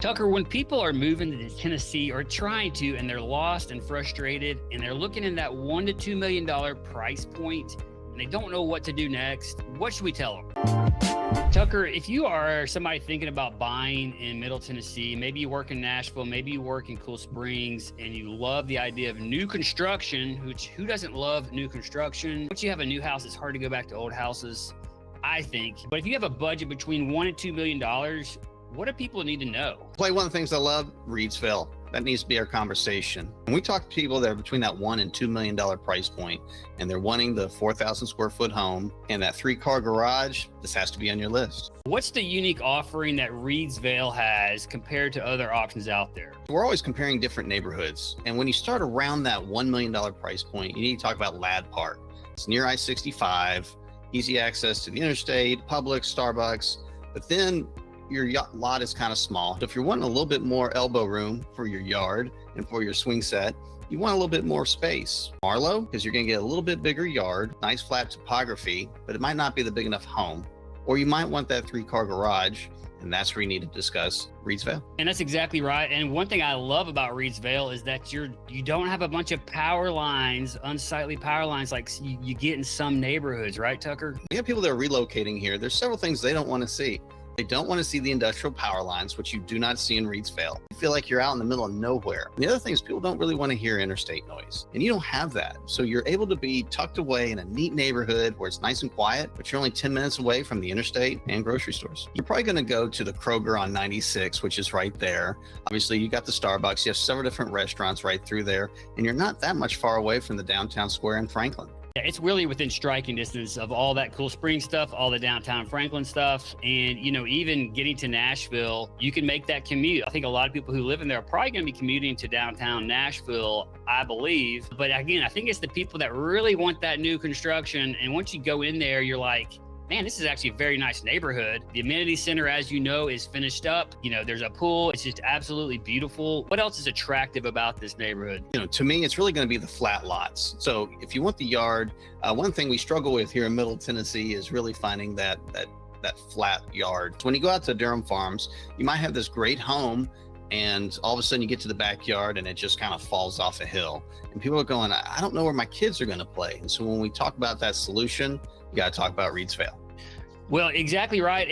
Tucker, when people are moving to Tennessee or trying to, and they're lost and frustrated, and they're looking in that $1 to $2 million price point, and they don't know what to do next, what should we tell them? Tucker, if you are somebody thinking about buying in Middle Tennessee, maybe you work in Nashville, maybe you work in Cool Springs, and you love the idea of new construction, which who doesn't love new construction? Once you have a new house, it's hard to go back to old houses, I think. But if you have a budget between $1 and $2 million, what do people need to know? Play one of the things I love, Reedsville. That needs to be our conversation. When we talk to people that are between that $1 and $2 million price point, and they're wanting the 4,000 square foot home and that 3-car garage, this has to be on your list. What's the unique offering that Vale has compared to other options out there? We're always comparing different neighborhoods. And when you start around that $1 million price point, you need to talk about Lad Park. It's near I-65, easy access to the interstate, Publix, Starbucks, but then your lot is kind of small. So if you're wanting a little bit more elbow room for your yard and for your swing set, you want a little bit more space. Marlow, because you're gonna get a little bit bigger yard, nice flat topography, but it might not be the big enough home. Or you might want that 3-car garage, and that's where you need to discuss Reedsville. And that's exactly right. And one thing I love about Vale is that you don't have a bunch of power lines, unsightly power lines like you get in some neighborhoods, right, Tucker? We have people that are relocating here. There's several things they don't want to see. They don't want to see the industrial power lines, which you do not see in Reedsville. You feel like you're out in the middle of nowhere. And the other thing is people don't really want to hear interstate noise, and you don't have that. So you're able to be tucked away in a neat neighborhood where it's nice and quiet, but you're only 10 minutes away from the interstate and grocery stores. You're probably going to go to the Kroger on 96, which is right there. Obviously, you got the Starbucks. You have several different restaurants right through there, and you're not that much far away from the downtown square in Franklin. Yeah, it's really within striking distance of all that Cool Spring stuff, all the downtown Franklin stuff. And, even getting to Nashville, you can make that commute. I think a lot of people who live in there are probably going to be commuting to downtown Nashville, I believe. But again, I think it's the people that really want that new construction. And once you go in there, you're like, man, this is actually a very nice neighborhood. The amenity center, as you know, is finished up. There's a pool. It's just absolutely beautiful. What else is attractive about this neighborhood? To me, it's really going to be the flat lots. So if you want the yard, one thing we struggle with here in Middle Tennessee is really finding that flat yard. So when you go out to Durham Farms, you might have this great home, and all of a sudden you get to the backyard and it just kind of falls off a hill. And people are going, I don't know where my kids are going to play. And so when we talk about that solution, you got to talk about Reedsville. Well, exactly right.